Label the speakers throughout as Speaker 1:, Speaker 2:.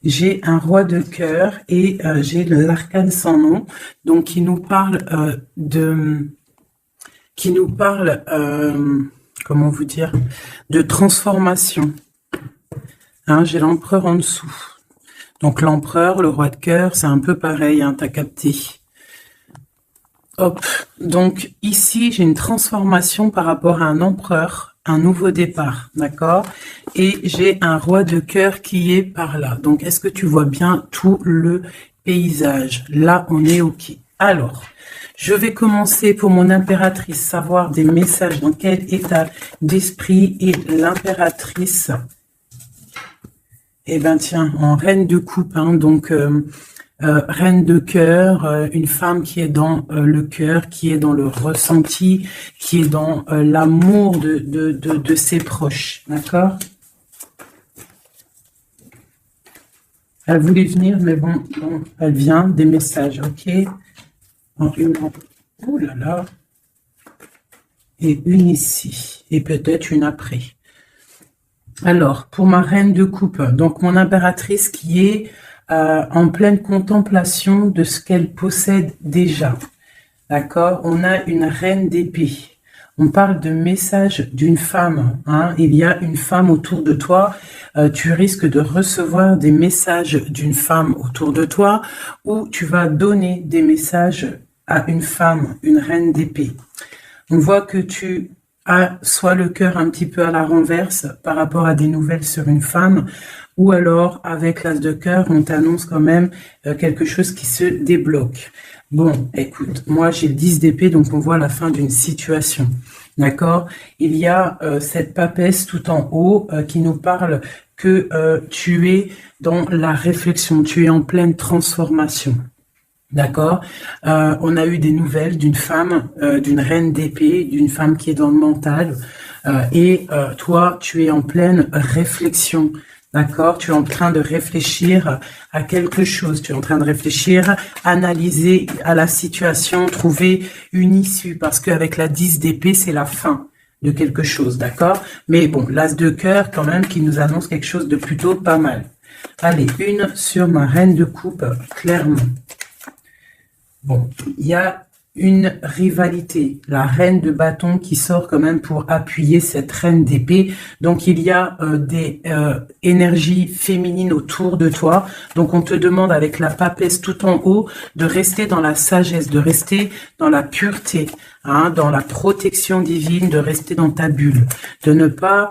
Speaker 1: j'ai un roi de cœur et j'ai l'arcane sans nom, donc qui nous parle, comment vous dire, de transformation. Hein, j'ai l'empereur en dessous. Donc l'empereur, le roi de cœur, c'est un peu pareil, hein, t'as capté. Hop, donc ici j'ai une transformation par rapport à un empereur, un nouveau départ, d'accord? Et j'ai un roi de cœur qui est par là. Donc est-ce que tu vois bien tout le paysage? Là on est ok. Alors, je vais commencer pour mon impératrice, savoir des messages dans quel état d'esprit est l'impératrice. Eh ben tiens, en reine de coupe, hein, donc reine de cœur, une femme qui est dans le cœur, qui est dans le ressenti, qui est dans l'amour de ses proches, d'accord? Elle voulait venir, mais bon, elle vient, des messages, ok? Oh là là, et une ici, et peut-être une après. Alors, pour ma reine de coupe, donc mon impératrice qui est en pleine contemplation de ce qu'elle possède déjà. D'accord? On a une reine d'épée. On parle de message d'une femme. Hein? Il y a une femme autour de toi. Tu risques de recevoir des messages d'une femme autour de toi ou tu vas donner des messages à une femme, une reine d'épée. On voit que tu as soit le cœur un petit peu à la renverse par rapport à des nouvelles sur une femme, ou alors avec l'as de cœur, on t'annonce quand même quelque chose qui se débloque. Bon, écoute, moi j'ai le 10 d'épée, donc on voit la fin d'une situation. D'accord? Il y a cette papesse tout en haut qui nous parle que tu es dans la réflexion, tu es en pleine transformation. D'accord. On a eu des nouvelles d'une femme, d'une reine d'épée, d'une femme qui est dans le mental. Et toi, tu es en pleine réflexion. D'accord. Tu es en train de réfléchir à quelque chose. Tu es en train de réfléchir, analyser à la situation, trouver une issue. Parce qu'avec la 10 d'épée, c'est la fin de quelque chose. D'accord. Mais bon, l'as de cœur quand même qui nous annonce quelque chose de plutôt pas mal. Allez, une sur ma reine de coupe, clairement. Bon, il y a une rivalité, la reine de bâton qui sort quand même pour appuyer cette reine d'épée. Donc, il y a des énergies féminines autour de toi. Donc, on te demande avec la papesse tout en haut de rester dans la sagesse, de rester dans la pureté, hein, dans la protection divine, de rester dans ta bulle, de ne pas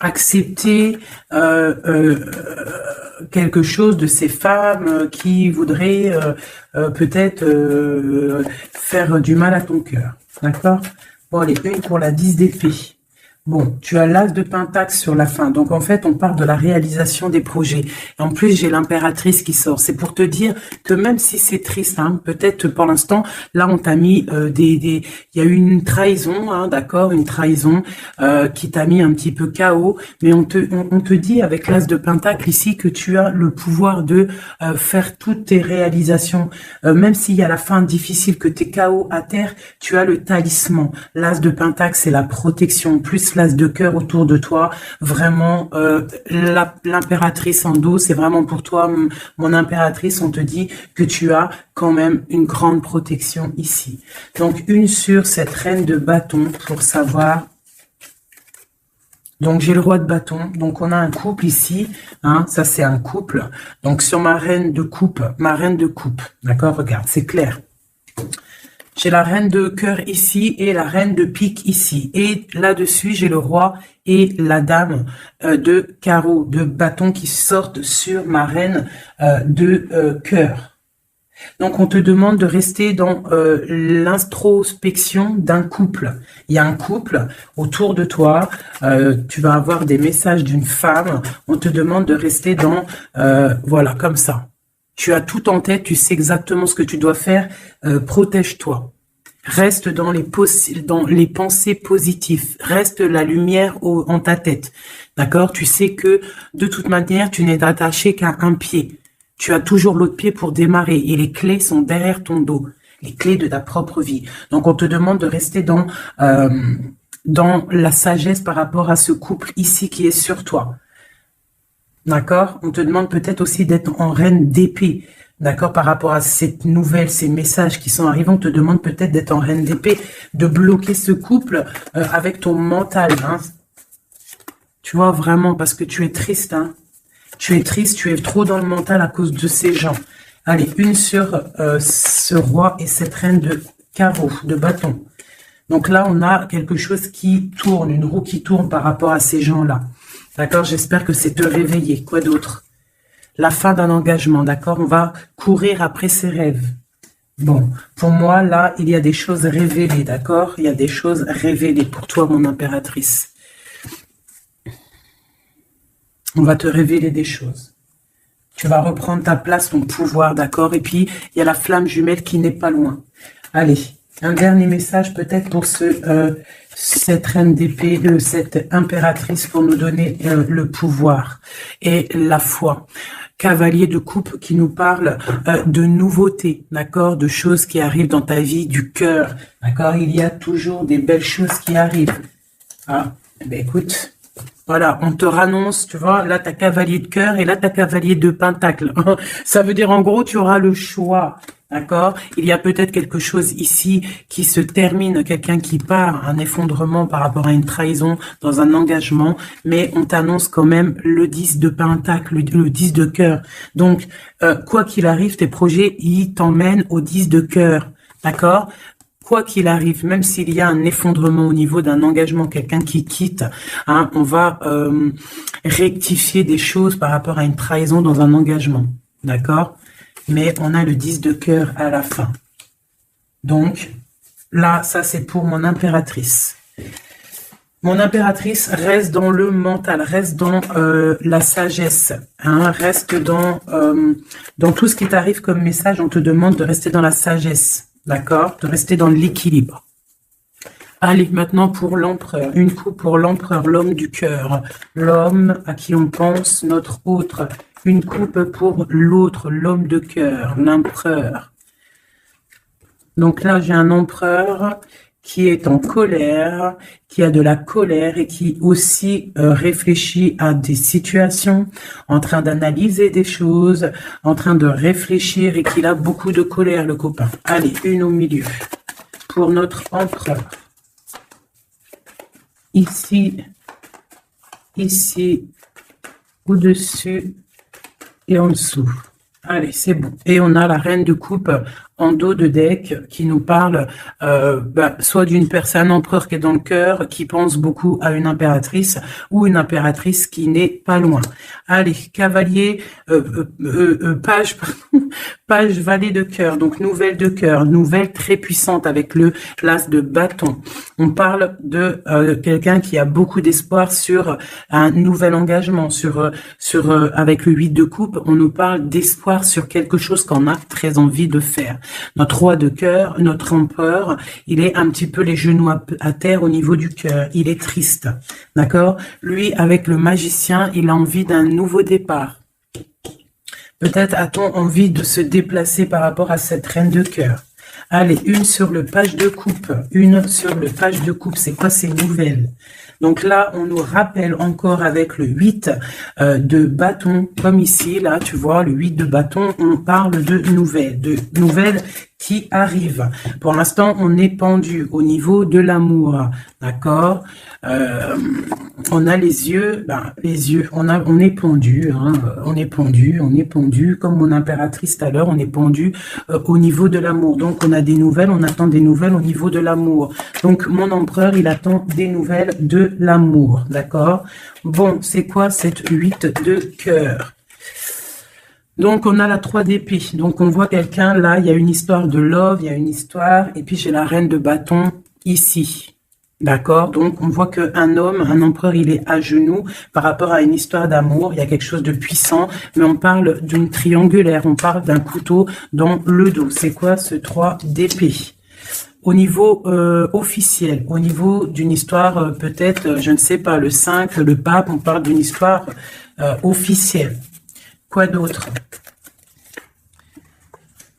Speaker 1: accepter quelque chose de ces femmes qui voudraient peut-être faire du mal à ton cœur. D'accord? Bon, allez, une pour la 10 d'épée. Bon, tu as l'as de pentacle sur la fin. Donc, en fait, on parle de la réalisation des projets. Et en plus, j'ai l'impératrice qui sort. C'est pour te dire que même si c'est triste, hein, peut-être pour l'instant, là, on t'a mis il y a eu une trahison, hein, d'accord, une trahison qui t'a mis un petit peu KO. Mais on te dit avec l'as de pentacle ici que tu as le pouvoir de faire toutes tes réalisations. Même s'il y a la fin difficile, que tu es KO à terre, tu as le talisman. L'as de pentacle, c'est la protection. Plus l'as de cœur autour de toi, vraiment l'impératrice en dos, c'est vraiment pour toi, mon impératrice, on te dit que tu as quand même une grande protection ici. Donc une sur cette reine de bâton pour savoir. Donc j'ai le roi de bâton, donc on a un couple ici, hein, ça c'est un couple. Donc sur ma reine de coupe, d'accord, regarde, c'est clair. J'ai la reine de cœur ici et la reine de pique ici. Et là-dessus, j'ai le roi et la dame de carreau, de bâton qui sortent sur ma reine de cœur. Donc, on te demande de rester dans l'introspection d'un couple. Il y a un couple autour de toi. Tu vas avoir des messages d'une femme. On te demande de rester dans, voilà, comme ça. Tu as tout en tête, tu sais exactement ce que tu dois faire. Protège-toi. Reste dans les pensées positives. Reste la lumière en ta tête. D'accord? Tu sais que de toute manière, tu n'es attaché qu'à un pied. Tu as toujours l'autre pied pour démarrer. Et les clés sont derrière ton dos. Les clés de ta propre vie. Donc, on te demande de rester dans la sagesse par rapport à ce couple ici qui est sur toi. D'accord? On te demande peut-être aussi d'être en reine d'épée. D'accord? Par rapport à cette nouvelle, ces messages qui sont arrivés, on te demande peut-être d'être en reine d'épée, de bloquer ce couple avec ton mental. Hein. Tu vois, vraiment, parce que tu es triste. Hein. Tu es triste, tu es trop dans le mental à cause de ces gens. Allez, une sur ce roi et cette reine de carreau, de bâton. Donc là, on a quelque chose qui tourne, une roue qui tourne par rapport à ces gens-là. D'accord? J'espère que c'est te réveiller. Quoi d'autre? La fin d'un engagement, d'accord? On va courir après ses rêves. Bon, pour moi, là, il y a des choses révélées, d'accord? Il y a des choses révélées pour toi, mon impératrice. On va te révéler des choses. Tu vas reprendre ta place, ton pouvoir, d'accord? Et puis, il y a la flamme jumelle qui n'est pas loin. Allez, un dernier message peut-être pour cette reine d'épée, cette impératrice pour nous donner le pouvoir et la foi. Cavalier de coupe qui nous parle de nouveautés, d'accord? De choses qui arrivent dans ta vie, du cœur, d'accord? Il y a toujours des belles choses qui arrivent. Ah, ben écoute... Voilà, on te rannonce, tu vois, là, tu as cavalier de cœur et là, tu as cavalier de pentacle. Ça veut dire, en gros, tu auras le choix, d'accord? Il y a peut-être quelque chose ici qui se termine, quelqu'un qui part, un effondrement par rapport à une trahison dans un engagement, mais on t'annonce quand même le 10 de pentacle, le 10 de cœur. Donc, quoi qu'il arrive, tes projets, ils t'emmènent au 10 de cœur, d'accord? Quoi qu'il arrive, même s'il y a un effondrement au niveau d'un engagement, quelqu'un qui quitte, hein, on va rectifier des choses par rapport à une trahison dans un engagement, d'accord? Mais on a le 10 de cœur à la fin. Donc, là, ça c'est pour mon impératrice. Mon impératrice reste dans le mental, reste dans la sagesse, hein, reste dans tout ce qui t'arrive comme message, on te demande de rester dans la sagesse. D'accord? De rester dans l'équilibre. Allez, maintenant pour l'empereur. Une coupe pour l'empereur, l'homme du cœur. L'homme à qui on pense, notre autre. Une coupe pour l'autre, l'homme de cœur, l'empereur. Donc là, j'ai un empereur qui est en colère, qui a de la colère et qui aussi réfléchit à des situations, en train d'analyser des choses, en train de réfléchir et qu'il a beaucoup de colère, le copain. Allez, une au milieu pour notre empereur. Ici, au-dessus et en dessous. Allez, c'est bon. Et on a la reine de coupe en dos de deck qui nous parle soit d'une personne, empereur qui est dans le cœur, qui pense beaucoup à une impératrice, ou une impératrice qui n'est pas loin. Allez, cavalier, page, page valet de cœur, donc nouvelle de cœur, nouvelle très puissante avec le l'as de bâton. On parle de quelqu'un qui a beaucoup d'espoir sur un nouvel engagement, avec le 8 de coupe, on nous parle d'espoir sur quelque chose qu'on a très envie de faire. Notre roi de cœur, notre empereur, il est un petit peu les genoux à terre au niveau du cœur. Il est triste, d'accord? Lui, avec le magicien, il a envie d'un nouveau départ. Peut-être a-t-on envie de se déplacer par rapport à cette reine de cœur. Allez, une sur le page de coupe. Une sur le page de coupe. C'est quoi ces nouvelles? Donc là, on nous rappelle encore avec le 8 de bâton, comme ici, là, tu vois, le 8 de bâton, on parle de nouvelles qui arrivent. Pour l'instant, on est pendu au niveau de l'amour, d'accord? On a les yeux, on est pendu, hein, on est pendu, comme mon impératrice tout à l'heure, on est pendu au niveau de l'amour. Donc, on a des nouvelles, on attend des nouvelles au niveau de l'amour. Donc, mon empereur, il attend des nouvelles de l'amour, d'accord? Bon, c'est quoi cette 8 de cœur? Donc, on a la 3 d'épée. Donc, on voit quelqu'un, là, il y a une histoire de love, il y a une histoire, et puis j'ai la reine de bâton ici. D'accord? Donc, on voit qu'un homme, un empereur, il est à genoux par rapport à une histoire d'amour. Il y a quelque chose de puissant, mais on parle d'une triangulaire. On parle d'un couteau dans le dos. C'est quoi ce 3 d'épée? Au niveau officiel, au niveau d'une histoire, peut-être, je ne sais pas, le 5, le pape, on parle d'une histoire officielle. Quoi d'autre?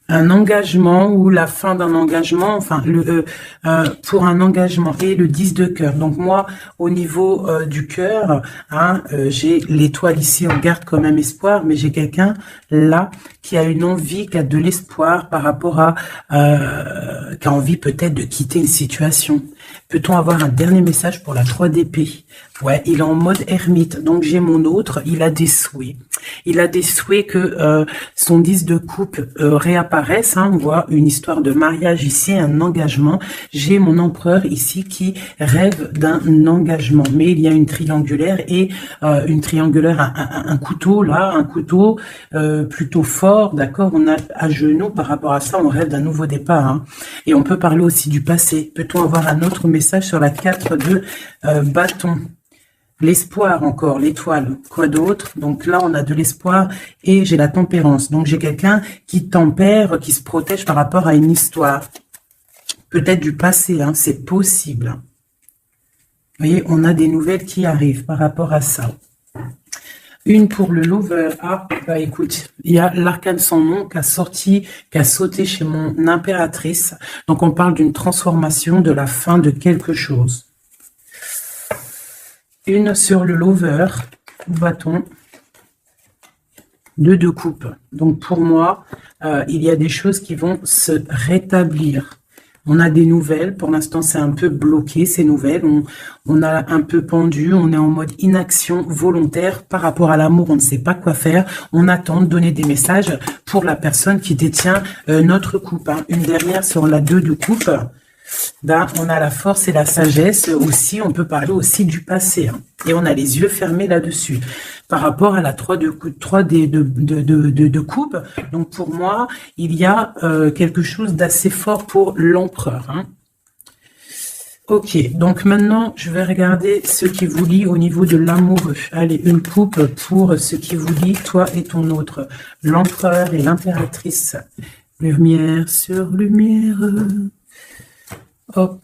Speaker 1: un engagement ou la fin d'un engagement, enfin pour un engagement, et le 10 de cœur. Donc moi, au niveau du cœur, hein, j'ai l'étoile ici, on garde quand même espoir, mais j'ai quelqu'un là qui a une envie, qui a de l'espoir par rapport à qui a envie peut-être de quitter une situation. Peut-on avoir un dernier message pour la 3 d'épée? Ouais, il est en mode ermite. Donc j'ai mon autre, il a des souhaits. Il a des souhaits que son 10 de coupe réapparaisse. Hein. On voit une histoire de mariage ici, un engagement. J'ai mon empereur ici qui rêve d'un engagement. Mais il y a une triangulaire et une triangulaire, un couteau là, un couteau plutôt fort, d'accord. On a à genoux par rapport à ça, on rêve d'un nouveau départ. Hein. Et on peut parler aussi du passé. Peut-on avoir un autre message sur la 4 de bâton? L'espoir encore, l'étoile, quoi d'autre? Donc là, on a de l'espoir et j'ai la tempérance. Donc j'ai quelqu'un qui tempère, qui se protège par rapport à une histoire. Peut-être du passé, hein, c'est possible. Vous voyez, on a des nouvelles qui arrivent par rapport à ça. Une pour le lover. Ah, bah écoute, il y a l'arcane sans nom qui a sorti, qui a sauté chez mon impératrice. Donc on parle d'une transformation, de la fin de quelque chose. Une sur le lover, bâton, 2 de coupe. Donc pour moi, il y a des choses qui vont se rétablir. On a des nouvelles, pour l'instant c'est un peu bloqué ces nouvelles, on a un peu pendu, on est en mode inaction volontaire par rapport à l'amour, on ne sait pas quoi faire, on attend de donner des messages pour la personne qui détient notre coupe. Hein. Une dernière sur la 2 de coupe. Ben, on a la force et la sagesse aussi, on peut parler aussi du passé. Hein. Et on a les yeux fermés là-dessus. Par rapport à la 3 de coupe, donc pour moi, il y a quelque chose d'assez fort pour l'empereur. Hein. Ok, donc maintenant, je vais regarder ce qui vous lie au niveau de l'amoureux. Allez, une coupe pour ce qui vous lie, toi et ton autre. L'empereur et l'impératrice. Lumière sur lumière. Hop.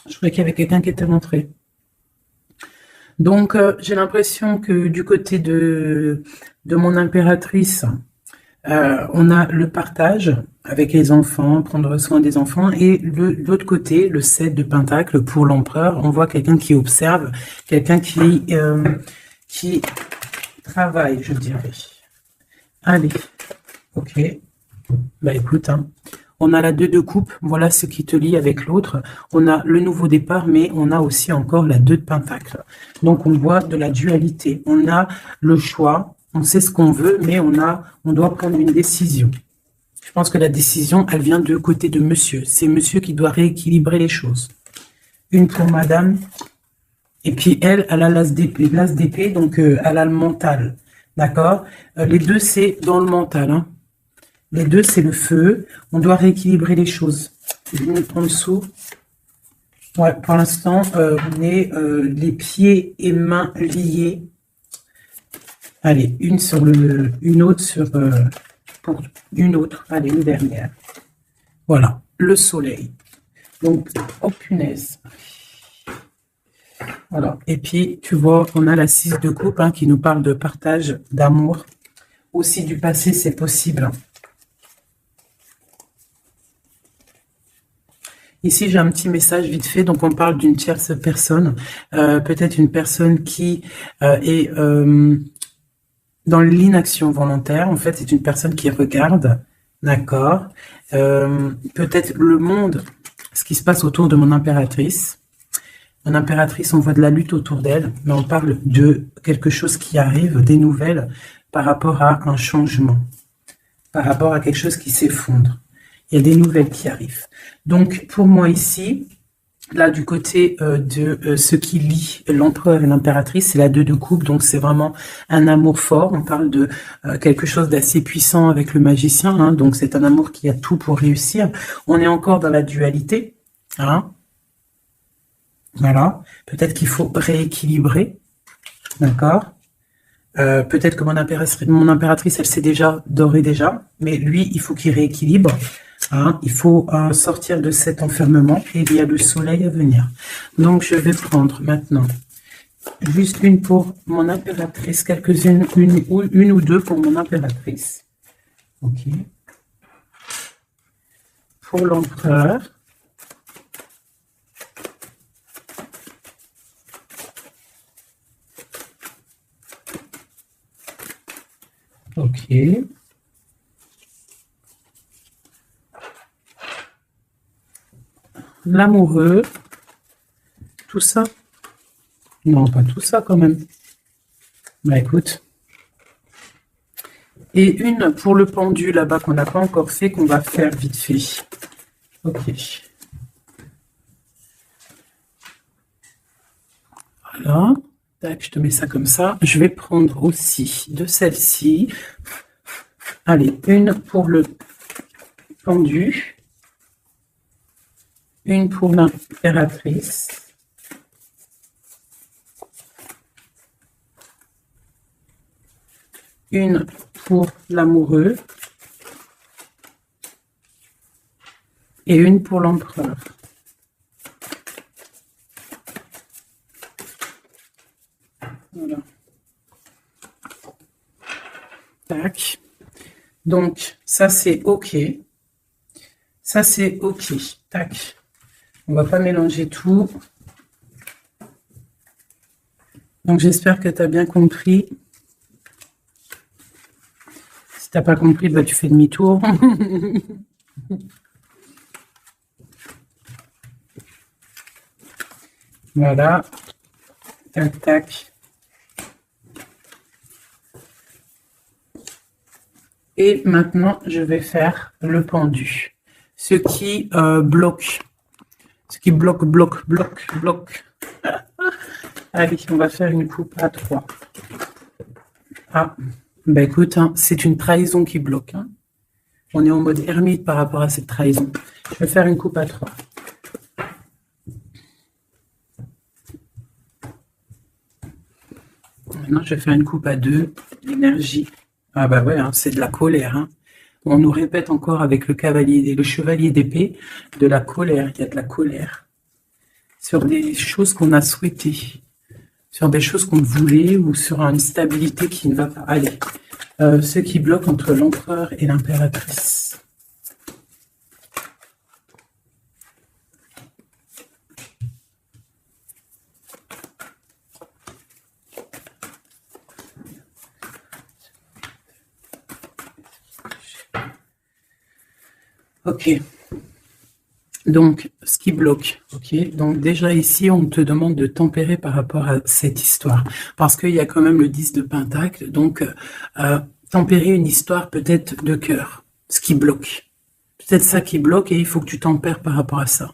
Speaker 1: Je croyais qu'il y avait quelqu'un qui était rentré. Donc, j'ai l'impression que du côté de mon impératrice, on a le partage avec les enfants, prendre soin des enfants, et de l'autre côté, le 7 de pentacle pour l'empereur, on voit quelqu'un qui observe, quelqu'un qui travaille, je dirais. Allez, ok. Bah écoute, hein. On a la 2 de coupe, voilà ce qui te lie avec l'autre. On a le nouveau départ, mais on a aussi encore la 2 de pentacle. Donc on voit de la dualité. On a le choix, on sait ce qu'on veut, mais on doit prendre une décision. Je pense que la décision, elle vient de côté de monsieur. C'est monsieur qui doit rééquilibrer les choses. Une pour madame. Et puis elle a l'as d'épée, donc elle a le mental. D'accord? Les deux, c'est dans le mental. Hein. Les deux, c'est le feu. On doit rééquilibrer les choses. En dessous. Ouais, pour l'instant, on est les pieds et mains liés. Allez, une autre sur pour une autre. Allez, une dernière. Voilà, le soleil. Donc, oh punaise. Voilà. Et puis, tu vois, on a la 6 de coupe hein, qui nous parle de partage, d'amour. Aussi du passé, c'est possible. Ici, j'ai un petit message vite fait. Donc, on parle d'une tierce personne. Peut-être une personne qui est dans l'inaction volontaire. En fait, c'est une personne qui regarde. D'accord. Peut-être le monde, ce qui se passe autour de mon impératrice. Mon impératrice, on voit de la lutte autour d'elle, mais on parle de quelque chose qui arrive, des nouvelles par rapport à un changement, par rapport à quelque chose qui s'effondre. Il y a des nouvelles qui arrivent. Donc, pour moi ici, là, du côté de ce qui lie l'empereur et l'impératrice, c'est la 2 de coupe, donc c'est vraiment un amour fort. On parle de quelque chose d'assez puissant avec le magicien, hein, donc c'est un amour qui a tout pour réussir. On est encore dans la dualité, hein. Voilà, peut-être qu'il faut rééquilibrer, d'accord. Peut-être que mon impératrice, elle sait déjà, d'ores et déjà, mais lui, il faut qu'il rééquilibre. Hein, il faut sortir de cet enfermement et il y a le soleil à venir. Donc, je vais prendre maintenant Juste une pour mon impératrice, quelques-unes, une ou deux pour mon impératrice. Ok. Pour l'empereur. Ok. L'amoureux. Tout ça. Non, pas tout ça quand même. Bah écoute. Et une pour le pendu là-bas qu'on n'a pas encore fait, qu'on va faire vite fait. Ok. Voilà. Tac, je te mets ça comme ça. Je vais prendre aussi de celle-ci. Allez, une pour le pendu. Une pour l'impératrice. Une pour l'amoureux. Et une pour l'empereur. Voilà. Tac. Donc, ça c'est OK. Ça c'est OK. Tac. On va pas mélanger tout. Donc, j'espère que tu as bien compris. Si tu n'as pas compris, bah, tu fais demi-tour. Voilà. Tac, tac. Et maintenant, je vais faire le pendu. Ce qui bloque. Ce qui bloque. Allez, on va faire une coupe à 3. Ah, bah écoute, hein, c'est une trahison qui bloque. Hein. On est en mode ermite par rapport à cette trahison. Je vais faire une coupe à 3. Maintenant, je vais faire une coupe à 2. L'énergie. Ah bah ouais, hein, c'est de la colère. Hein. On nous répète encore avec le cavalier et le chevalier d'épée de la colère. Il y a de la colère sur des choses qu'on a souhaitées, sur des choses qu'on voulait ou sur une stabilité qui ne va pas. Allez, ce qui bloque entre l'empereur et l'impératrice. Ok. Donc, ce qui bloque, ok. Donc déjà ici, on te demande de tempérer par rapport à cette histoire, parce qu'il y a quand même le 10 de Pentacle. Donc, tempérer une histoire peut-être de cœur, ce qui bloque. Peut-être ça qui bloque et il faut que tu tempères par rapport à ça.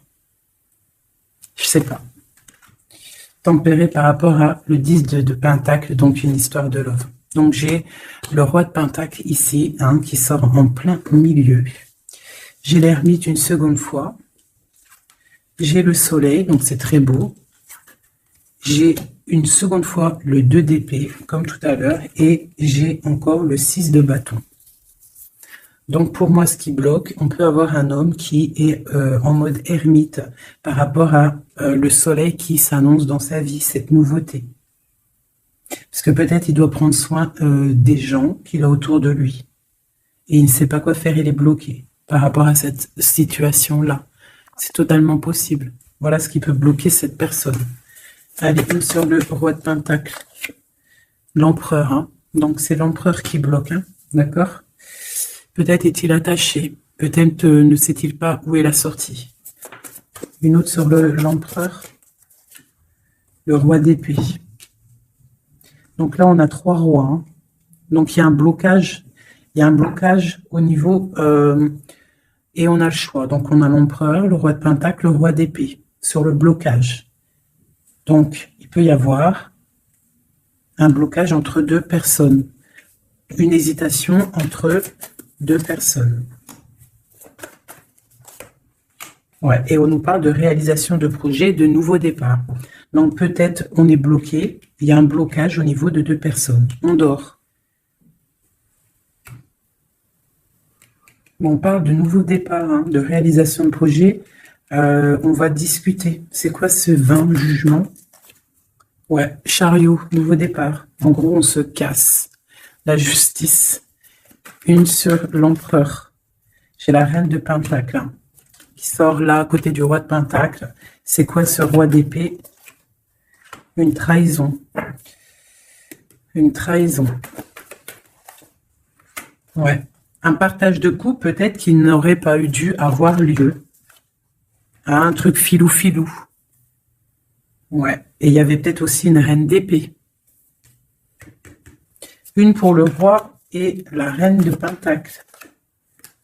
Speaker 1: Je sais pas. Tempérer par rapport à le 10 de Pentacle, donc une histoire de love. Donc j'ai le roi de Pentacle ici, hein, qui sort en plein milieu. J'ai l'ermite une seconde fois. J'ai le soleil, donc c'est très beau. J'ai une seconde fois le 2 d'épée, comme tout à l'heure, et j'ai encore le 6 de bâton. Donc pour moi, ce qui bloque, on peut avoir un homme qui est en mode ermite par rapport à le soleil qui s'annonce dans sa vie, cette nouveauté. Parce que peut-être il doit prendre soin des gens qu'il a autour de lui. Et il ne sait pas quoi faire, il est bloqué par rapport à cette situation-là. C'est totalement possible. Voilà ce qui peut bloquer cette personne. Allez, sur le roi de Pentacle. L'empereur, hein. Donc c'est l'empereur qui bloque, hein. D'accord? Peut-être est-il attaché. Peut-être ne sait-il pas où est la sortie. Une autre sur l'empereur. Le roi d'épée. Donc là, on a 3 rois. Hein. Donc il y a un blocage. Il y a un blocage au niveau... et on a le choix. Donc on a l'empereur, le roi de Pentacle, le roi d'épée. Sur le blocage. Donc, il peut y avoir un blocage entre 2 personnes. Une hésitation entre 2 personnes. Ouais, et on nous parle de réalisation de projets, de nouveaux départs. Donc peut-être on est bloqué, il y a un blocage au niveau de 2 personnes. On dort. On parle de nouveaux départs, hein, de réalisation de projets. On va discuter. C'est quoi ce 20 jugement? Ouais, chariot, nouveau départ. En gros, on se casse. La justice. Une sur l'empereur. J'ai la reine de Pentacle hein, qui sort là à côté du roi de Pentacle. C'est quoi ce roi d'épée? Une trahison. Une trahison. Ouais. Un partage de coups peut-être qui n'aurait pas eu dû avoir lieu. Un truc filou-filou. Ouais. Et il y avait peut-être aussi une reine d'épée. Une pour le roi et la reine de Pentacle.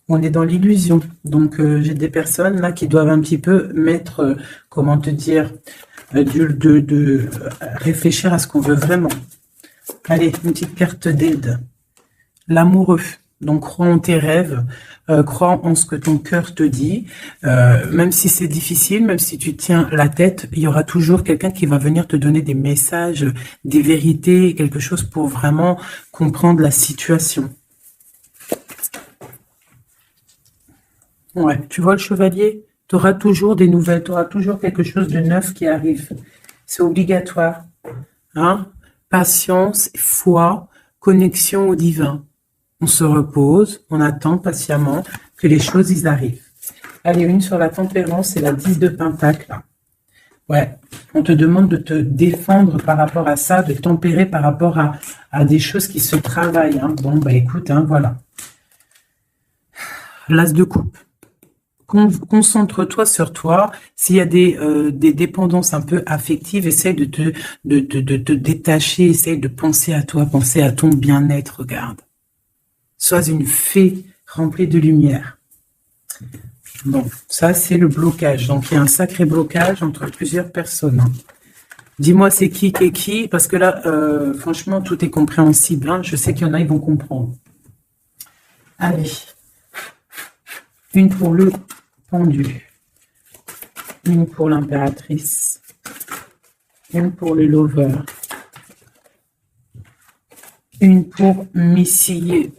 Speaker 1: On est dans l'illusion. Donc, j'ai des personnes là qui doivent un petit peu mettre, comment te dire, réfléchir à ce qu'on veut vraiment. Allez, une petite carte d'aide. L'amoureux. Donc, crois en tes rêves, crois en ce que ton cœur te dit. Même si c'est difficile, même si tu tiens la tête, il y aura toujours quelqu'un qui va venir te donner des messages, des vérités, quelque chose pour vraiment comprendre la situation. Ouais, tu vois le chevalier? Tu auras toujours des nouvelles, tu auras toujours quelque chose de neuf qui arrive. C'est obligatoire. Hein? Patience, foi, connexion au divin. On se repose, on attend patiemment que les choses y arrivent. Allez, une sur la tempérance et la 10 de Pentacle. Ouais, on te demande de te défendre par rapport à ça, de tempérer par rapport à des choses qui se travaillent. Hein. Bon, bah écoute, hein, voilà. L'as de coupe. Concentre-toi sur toi. S'il y a des dépendances un peu affectives, essaye de te détacher, essaye de penser à toi, penser à ton bien-être, regarde. Sois une fée remplie de lumière. Bon, ça c'est le blocage. Donc il y a un sacré blocage entre plusieurs personnes. Hein. Dis-moi c'est qui, parce que là, franchement, tout est compréhensible. Hein. Je sais qu'il y en a, ils vont comprendre. Allez. Une pour le pendu. Une pour l'impératrice. Une pour le lover. Une pour Missy.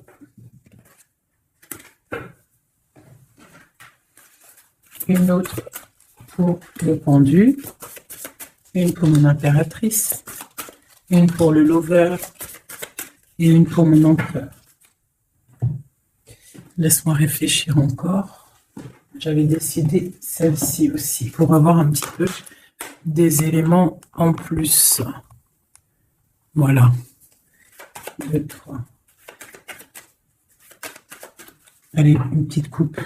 Speaker 1: Une autre pour le pendu. Une pour mon impératrice. Une pour le lover. Et une pour mon empereur. Laisse-moi réfléchir encore. J'avais décidé celle-ci aussi pour avoir un petit peu des éléments en plus. Voilà. 2, 3. Allez, une petite coupe.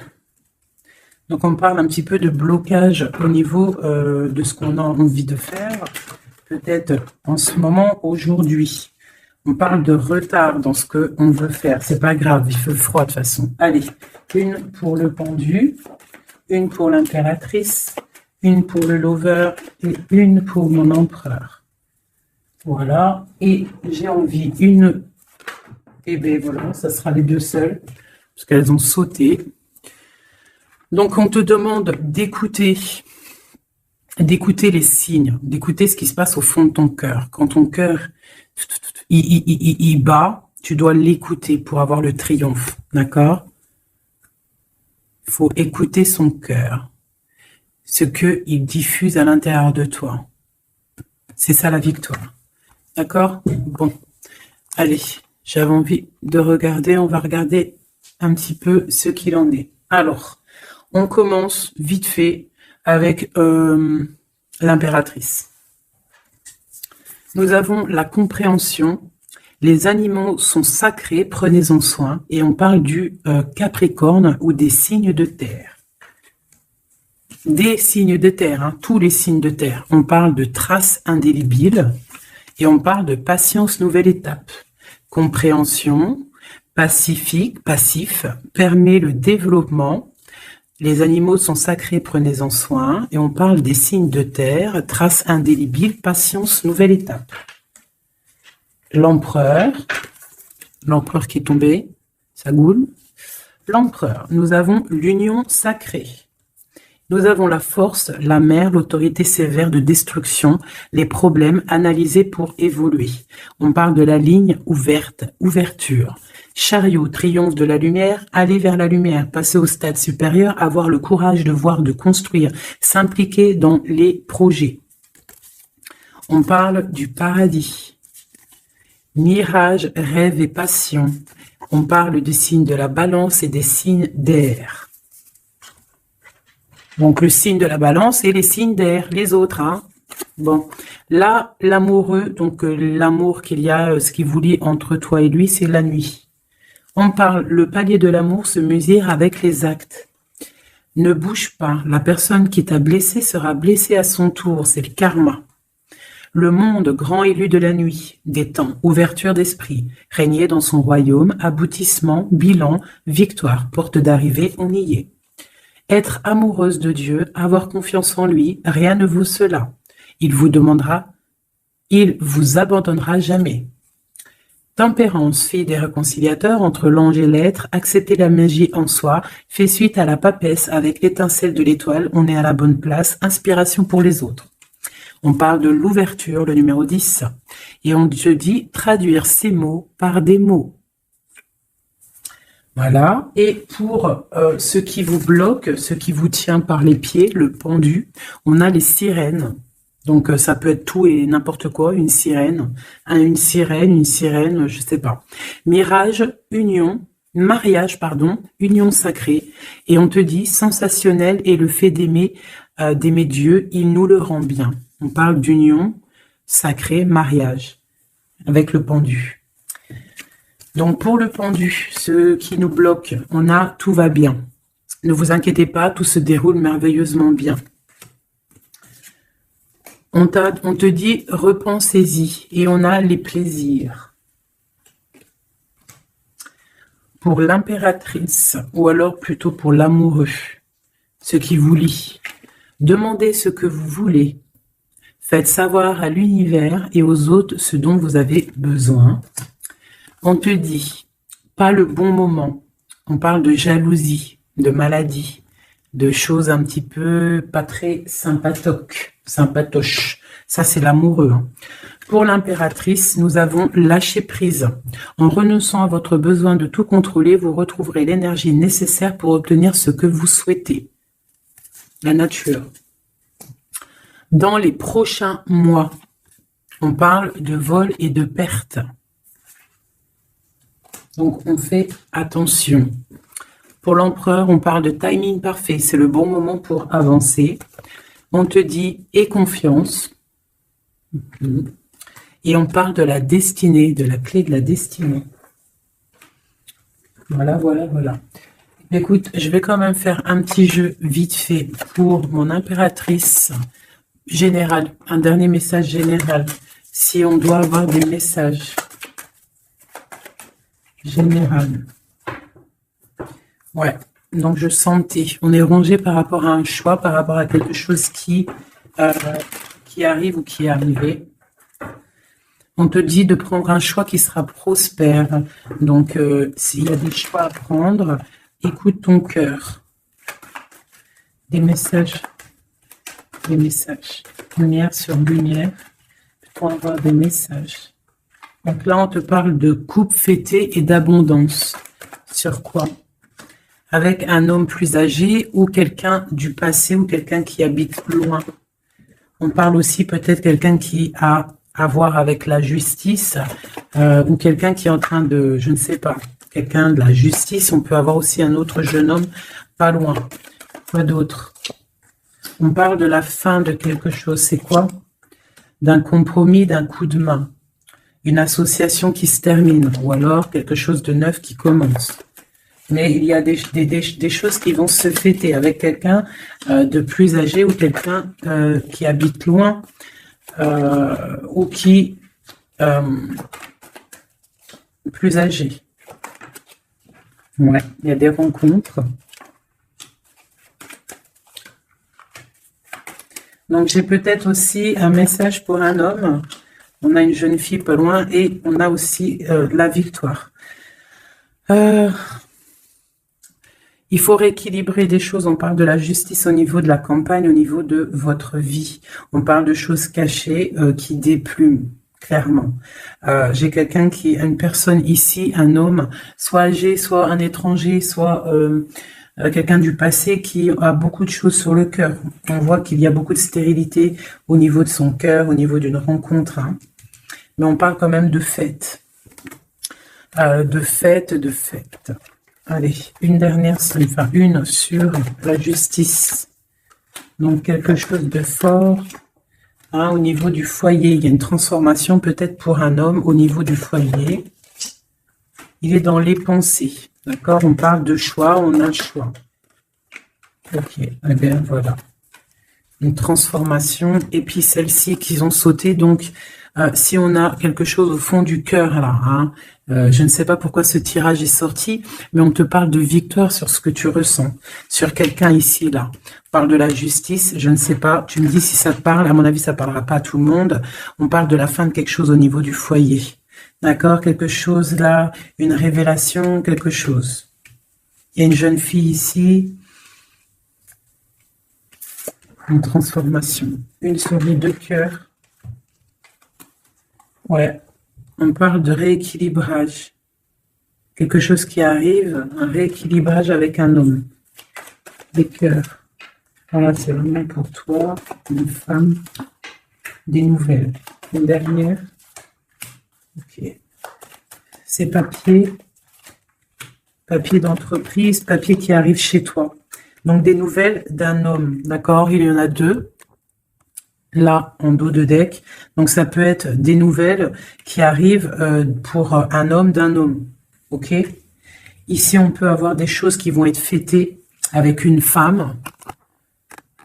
Speaker 1: Donc, on parle un petit peu de blocage au niveau de ce qu'on a envie de faire. Peut-être en ce moment, aujourd'hui. On parle de retard dans ce qu'on veut faire. C'est pas grave, il fait froid de toute façon. Allez, une pour le pendu, une pour l'impératrice, une pour le lover et une pour mon empereur. Voilà. Et j'ai envie une... Et bien voilà, ça sera les deux seules, parce qu'elles ont sauté. Donc, on te demande d'écouter les signes, d'écouter ce qui se passe au fond de ton cœur. Quand ton cœur... il bat, tu dois l'écouter pour avoir le triomphe, d'accord? Il faut écouter son cœur, ce qu'il diffuse à l'intérieur de toi. C'est ça la victoire, d'accord? Bon, allez, j'avais envie de regarder, on va regarder un petit peu ce qu'il en est. Alors, on commence vite fait avec l'impératrice. Nous avons la compréhension. Les animaux sont sacrés, prenez-en soin. Et on parle du Capricorne ou des signes de terre. Des signes de terre, hein, tous les signes de terre. On parle de traces indélébiles et on parle de patience, nouvelle étape. Compréhension, passif, permet le développement. Les animaux sont sacrés, prenez-en soin. Et on parle des signes de terre, traces indélébiles, patience, nouvelle étape. L'empereur qui est tombé, ça goule. L'empereur, nous avons l'union sacrée. Nous avons la force, la mer, l'autorité sévère de destruction, les problèmes analysés pour évoluer. On parle de la ligne ouverte, ouverture. Chariot, triomphe de la lumière, aller vers la lumière, passer au stade supérieur, avoir le courage de voir, de construire, s'impliquer dans les projets. On parle du paradis. Mirage, rêve et passion. On parle des signes de la balance et des signes d'air. Donc, le signe de la balance et les signes d'air, les autres. Hein. Bon, là, l'amoureux, donc l'amour qu'il y a, ce qui vous lie entre toi et lui, c'est la nuit. On parle, le palier de l'amour se mesure avec les actes. Ne bouge pas, la personne qui t'a blessé sera blessée à son tour, c'est le karma. Le monde, grand élu de la nuit, des temps, ouverture d'esprit, régner dans son royaume, aboutissement, bilan, victoire, porte d'arrivée, on y est. Être amoureuse de Dieu, avoir confiance en lui, rien ne vaut cela. Il vous abandonnera jamais. Tempérance, fille des réconciliateurs entre l'ange et l'être, accepter la magie en soi, fait suite à la papesse avec l'étincelle de l'étoile, on est à la bonne place, inspiration pour les autres. On parle de l'ouverture, le numéro 10, et on te dit traduire ces mots par des mots. Voilà, et pour ce qui vous bloque, ce qui vous tient par les pieds, le pendu, on a les sirènes. Donc, ça peut être tout et n'importe quoi, une sirène, je sais pas. Mirage, mariage, union sacrée. Et on te dit, sensationnel et le fait d'aimer Dieu, il nous le rend bien. On parle d'union sacrée, mariage, avec le pendu. Donc, pour le pendu, ce qui nous bloque, on a tout va bien. Ne vous inquiétez pas, tout se déroule merveilleusement bien. On te dit repensez-y et on a les plaisirs. Pour l'impératrice ou alors plutôt pour l'amoureux, ce qui vous lie. Demandez ce que vous voulez. Faites savoir à l'univers et aux autres ce dont vous avez besoin. On te dit pas le bon moment. On parle de jalousie, de maladie, de choses un petit peu pas très sympatoches. Ça, c'est l'amoureux. Hein. Pour l'impératrice, nous avons lâché prise. En renonçant à votre besoin de tout contrôler, vous retrouverez l'énergie nécessaire pour obtenir ce que vous souhaitez. La nature. Dans les prochains mois, on parle de vol et de perte. Donc, on fait attention. Pour l'empereur, on parle de timing parfait. C'est le bon moment pour avancer. On te dit « aie confiance ». Et on parle de la destinée, de la clé de la destinée. Voilà. Écoute, je vais quand même faire un petit jeu vite fait pour mon impératrice générale. Un dernier message général. Si on doit avoir des messages généraux. Ouais, donc je sentais. On est rongé par rapport à un choix, par rapport à quelque chose qui arrive ou qui est arrivé. On te dit de prendre un choix qui sera prospère. Donc, s'il y a des choix à prendre, écoute ton cœur. Des messages. Lumière sur lumière pour avoir des messages. Donc là, on te parle de coupe fêtée et d'abondance. Sur quoi? Avec un homme plus âgé ou quelqu'un du passé ou quelqu'un qui habite loin. On parle aussi peut-être quelqu'un qui a à voir avec la justice ou quelqu'un qui est en train de, je ne sais pas, quelqu'un de la justice. On peut avoir aussi un autre jeune homme pas loin. Quoi d'autre? On parle de la fin de quelque chose. C'est quoi? D'un compromis, d'un coup de main. Une association qui se termine ou alors quelque chose de neuf qui commence. Mais il y a des choses qui vont se fêter avec quelqu'un de plus âgé ou quelqu'un qui habite loin ou qui plus âgé. Ouais, il y a des rencontres. Donc j'ai peut-être aussi un message pour un homme. On a une jeune fille pas loin et on a aussi la victoire. Il faut rééquilibrer des choses. On parle de la justice au niveau de la campagne, au niveau de votre vie. On parle de choses cachées qui déplument, clairement. J'ai quelqu'un une personne ici, un homme, soit âgé, soit un étranger, soit quelqu'un du passé qui a beaucoup de choses sur le cœur. On voit qu'il y a beaucoup de stérilité au niveau de son cœur, au niveau d'une rencontre. Hein. Mais on parle quand même de fête. De fête. Allez, une dernière, enfin une sur la justice. Donc quelque chose de fort. Hein, au niveau du foyer, il y a une transformation peut-être pour un homme au niveau du foyer. Il est dans les pensées. D'accord? On parle de choix, on a le choix. Ok, eh bien voilà. Une transformation. Et puis celle-ci qu'ils ont sauté. Donc, si on a quelque chose au fond du cœur, là, hein, je ne sais pas pourquoi ce tirage est sorti, mais on te parle de victoire sur ce que tu ressens, sur quelqu'un ici, là. On parle de la justice, je ne sais pas, tu me dis si ça te parle, à mon avis, ça ne parlera pas à tout le monde. On parle de la fin de quelque chose au niveau du foyer. D'accord? Quelque chose là, une révélation, quelque chose. Il y a une jeune fille ici. Une transformation. Une sur les deux cœurs. Ouais. On parle de rééquilibrage. Quelque chose qui arrive, un rééquilibrage avec un homme. Des cœurs. Voilà, c'est vraiment pour toi, une femme. Des nouvelles. Une dernière. Ok. C'est papier. Papier d'entreprise, papier qui arrive chez toi. Donc, des nouvelles d'un homme, d'accord? Il y en a deux, là, en dos de deck. Donc, ça peut être des nouvelles qui arrivent pour un homme d'un homme, ok? Ici, on peut avoir des choses qui vont être fêtées avec une femme,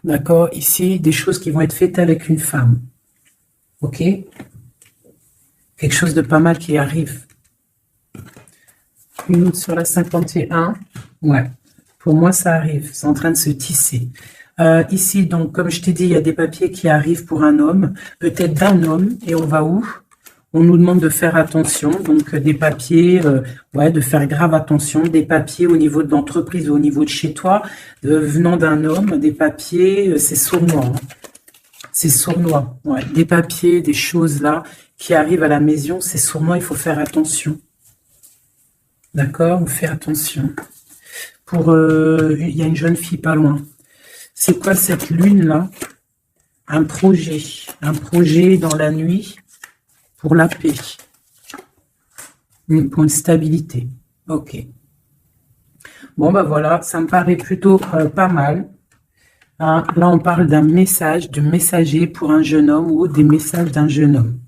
Speaker 1: d'accord? Ici, des choses qui vont être faites avec une femme, ok? Quelque chose de pas mal qui arrive. Une autre sur la 51, ouais. Pour moi, ça arrive. C'est en train de se tisser. Ici, donc, comme je t'ai dit, il y a des papiers qui arrivent pour un homme, peut-être d'un homme, et on va où? On nous demande de faire attention, donc des papiers, ouais, de faire grave attention, des papiers au niveau de l'entreprise, au niveau de chez toi, venant d'un homme, des papiers, c'est sournois. Hein. C'est sournois, ouais. Des papiers, des choses là, qui arrivent à la maison, c'est sournois, il faut faire attention. D'accord? On fait attention. Il y a une jeune fille pas loin. C'est quoi cette lune-là? Un projet dans la nuit pour la paix, pour une stabilité. Ok. Bon, bah voilà, ça me paraît plutôt pas mal. Hein, là, on parle d'un message, de messager pour un jeune homme ou des messages d'un jeune homme.